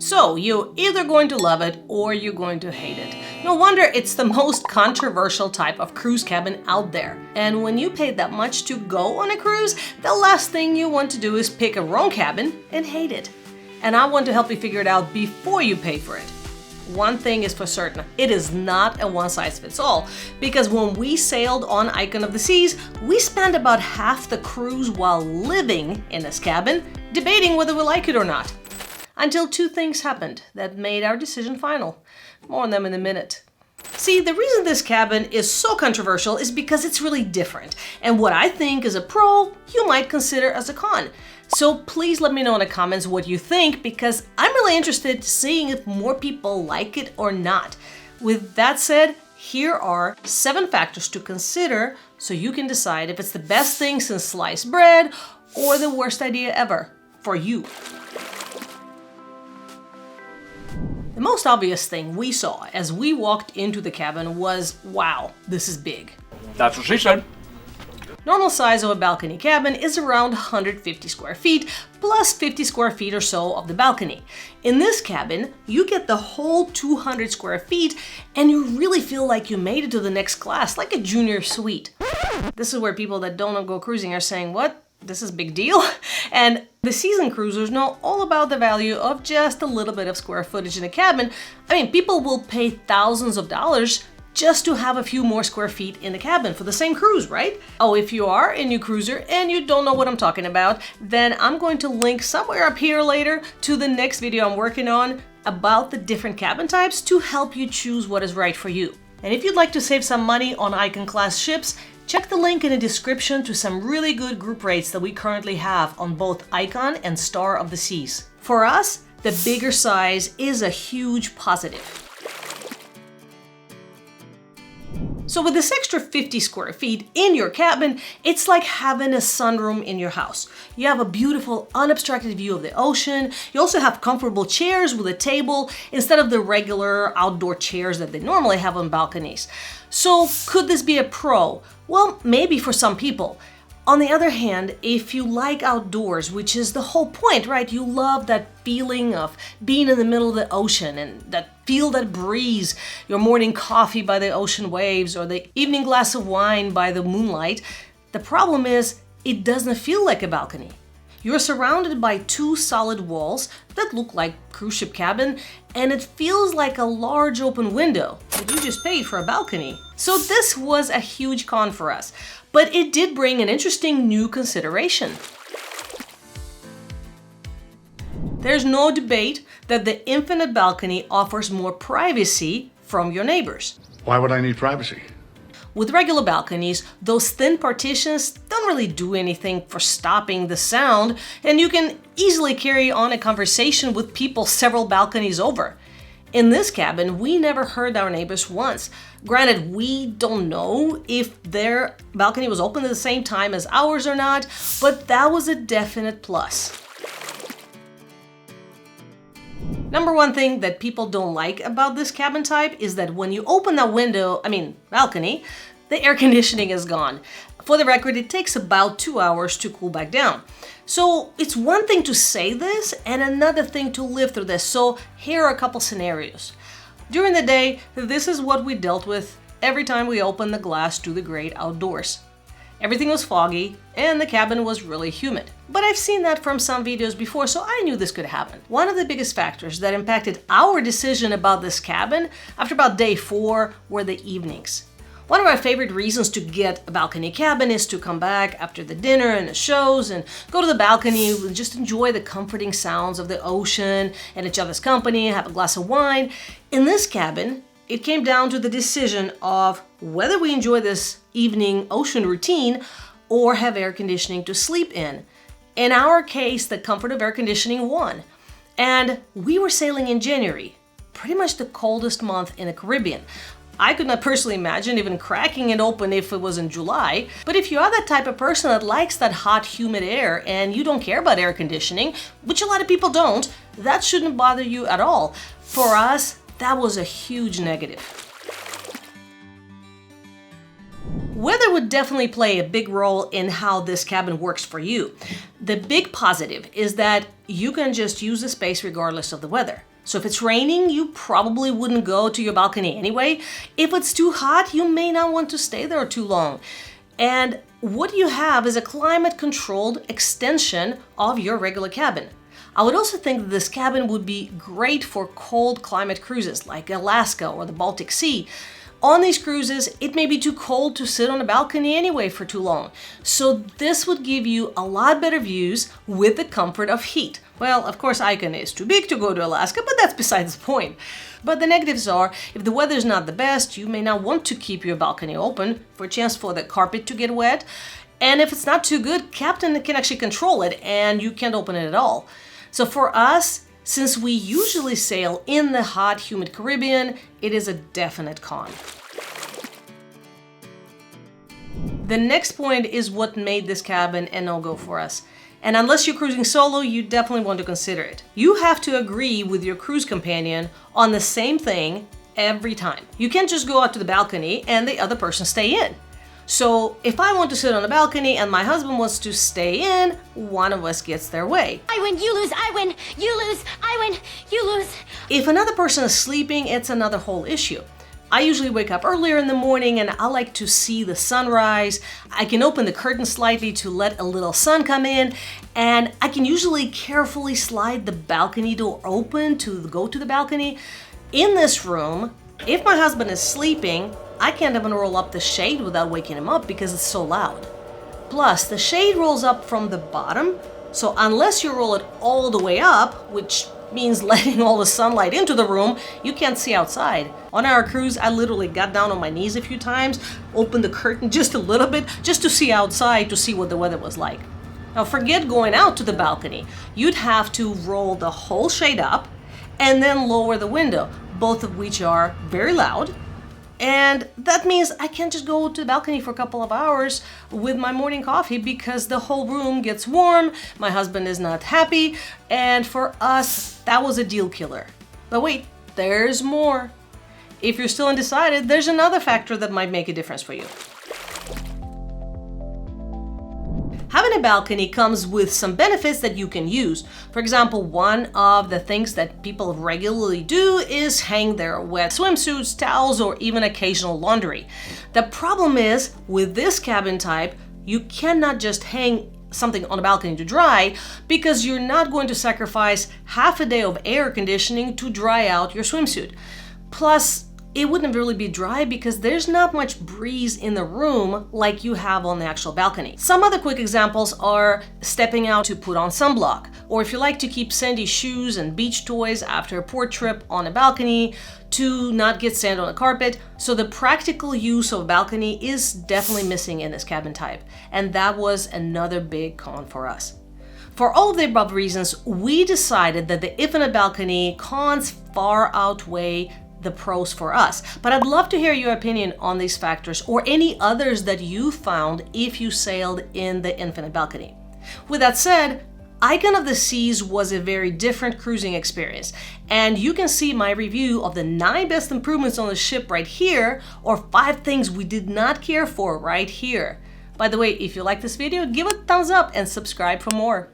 So you're either going to love it or you're going to hate it. No wonder it's the most controversial type of cruise cabin out there. And when you pay that much to go on a cruise, the last thing you want to do is pick a wrong cabin and hate it. And I want to help you figure it out before you pay for it. One thing is for certain, it is not a one-size-fits-all, because when we sailed on Icon of the Seas, we spent about half the cruise while living in this cabin, debating whether we like it or not. Until two things happened that made our decision final. More on them in a minute. See, the reason this cabin is so controversial is because it's really different, and what I think is a pro, you might consider as a con. So please let me know in the comments what you think, because I'm really interested in seeing if more people like it or not. With that said, here are 7 factors to consider so you can decide if it's the best thing since sliced bread or the worst idea ever for you. The most obvious thing we saw as we walked into the cabin was, wow, this is big. That's what she said. Normal size of a balcony cabin is around 150 square feet, plus 50 square feet or so of the balcony. In this cabin, you get the whole 200 square feet, and you really feel like you made it to the next class, like a junior suite. This is where people that don't go cruising are saying, what? This is a big deal? And the seasoned cruisers know all about the value of just a little bit of square footage in a cabin. I mean, people will pay thousands of dollars just to have a few more square feet in the cabin for the same cruise, right? Oh, if you are a new cruiser and you don't know what I'm talking about, then I'm going to link somewhere up here later to the next video I'm working on about the different cabin types to help you choose what is right for you. And if you'd like to save some money on Icon class ships, check the link in the description to some really good group rates that we currently have on both Icon and Star of the Seas. For us, the bigger size is a huge positive. So with this extra 50 square feet in your cabin, it's like having a sunroom in your house. You have a beautiful unobstructed view of the ocean. You also have comfortable chairs with a table instead of the regular outdoor chairs that they normally have on balconies. So could this be a pro? Well, maybe for some people. On the other hand, if you like outdoors, which is the whole point, right? You love that feeling of being in the middle of the ocean and feel that breeze, your morning coffee by the ocean waves or the evening glass of wine by the moonlight. The problem is it doesn't feel like a balcony. You're surrounded by 2 solid walls that look like cruise ship cabin, and it feels like a large open window that you just paid for a balcony. So this was a huge con for us, but it did bring an interesting new consideration. There's no debate that the infinite balcony offers more privacy from your neighbors. Why would I need privacy? With regular balconies, those thin partitions don't really do anything for stopping the sound, and you can easily carry on a conversation with people several balconies over. In this cabin, we never heard our neighbors once. Granted, we don't know if their balcony was open at the same time as ours or not, but that was a definite plus. Number one thing that people don't like about this cabin type is that when you open that balcony, the air conditioning is gone. For the record, it takes about 2 hours to cool back down. So it's one thing to say this and another thing to live through this. So here are a couple scenarios. During the day, this is what we dealt with every time we opened the glass to the great outdoors. Everything was foggy and the cabin was really humid. But I've seen that from some videos before, so I knew this could happen. One of the biggest factors that impacted our decision about this cabin after about day 4 were the evenings. One of my favorite reasons to get a balcony cabin is to come back after the dinner and the shows and go to the balcony and just enjoy the comforting sounds of the ocean and each other's company, have a glass of wine. In this cabin, it came down to the decision of whether we enjoy this evening ocean routine or have air conditioning to sleep in. In our case, the comfort of air conditioning won. And we were sailing in January, pretty much the coldest month in the Caribbean. I could not personally imagine even cracking it open if it was in July, but if you are that type of person that likes that hot, humid air and you don't care about air conditioning, which a lot of people don't, that shouldn't bother you at all. For us, that was a huge negative. Weather would definitely play a big role in how this cabin works for you. The big positive is that you can just use the space regardless of the weather. So if it's raining, you probably wouldn't go to your balcony anyway. If it's too hot, you may not want to stay there too long. And what you have is a climate-controlled extension of your regular cabin. I would also think that this cabin would be great for cold climate cruises like Alaska or the Baltic Sea. On these cruises, it may be too cold to sit on a balcony anyway for too long. So this would give you a lot better views with the comfort of heat. Well, of course, Icon is too big to go to Alaska, but that's besides the point. But the negatives are, if the weather's not the best, you may not want to keep your balcony open for a chance for the carpet to get wet. And if it's not too good, Captain can actually control it and you can't open it at all. So for us, since we usually sail in the hot, humid Caribbean, it is a definite con. The next point is what made this cabin a no-go for us. And unless you're cruising solo, you definitely want to consider it. You have to agree with your cruise companion on the same thing every time. You can't just go out to the balcony and the other person stay in. So if I want to sit on the balcony and my husband wants to stay in, one of us gets their way. I win, you lose, I win, you lose, I win, you lose. If another person is sleeping, it's another whole issue. I usually wake up earlier in the morning and I like to see the sunrise. I can open the curtain slightly to let a little sun come in, and I can usually carefully slide the balcony door open to go to the balcony. In this room, if my husband is sleeping, I can't even roll up the shade without waking him up because it's so loud. Plus, the shade rolls up from the bottom, so unless you roll it all the way up, which means letting all the sunlight into the room, you can't see outside. On our cruise, I literally got down on my knees a few times, opened the curtain just a little bit, just to see outside to see what the weather was like. Now forget going out to the balcony. You'd have to roll the whole shade up and then lower the window, both of which are very loud. And that means I can't just go to the balcony for a couple of hours with my morning coffee because the whole room gets warm, my husband is not happy, and for us, that was a deal killer. But wait, there's more. If you're still undecided, there's another factor that might make a difference for you. Having a balcony comes with some benefits that you can use. For example, one of the things that people regularly do is hang their wet swimsuits, towels, or even occasional laundry. The problem is, with this cabin type, you cannot just hang something on a balcony to dry because you're not going to sacrifice half a day of air conditioning to dry out your swimsuit. Plus, it wouldn't really be dry because there's not much breeze in the room like you have on the actual balcony. Some other quick examples are stepping out to put on sunblock, or if you like to keep sandy shoes and beach toys after a port trip on a balcony to not get sand on the carpet. So the practical use of a balcony is definitely missing in this cabin type, and that was another big con for us. For all of the above reasons, we decided that the if in a balcony cons far outweigh the pros for us. But I'd love to hear your opinion on these factors or any others that you found if you sailed in the Infinite balcony. With that said, Icon of the Seas was a very different cruising experience, and you can see my review of the 9 best improvements on the ship right here, or 5 things we did not care for right here. By the way, if you like this video, give it a thumbs up and subscribe for more.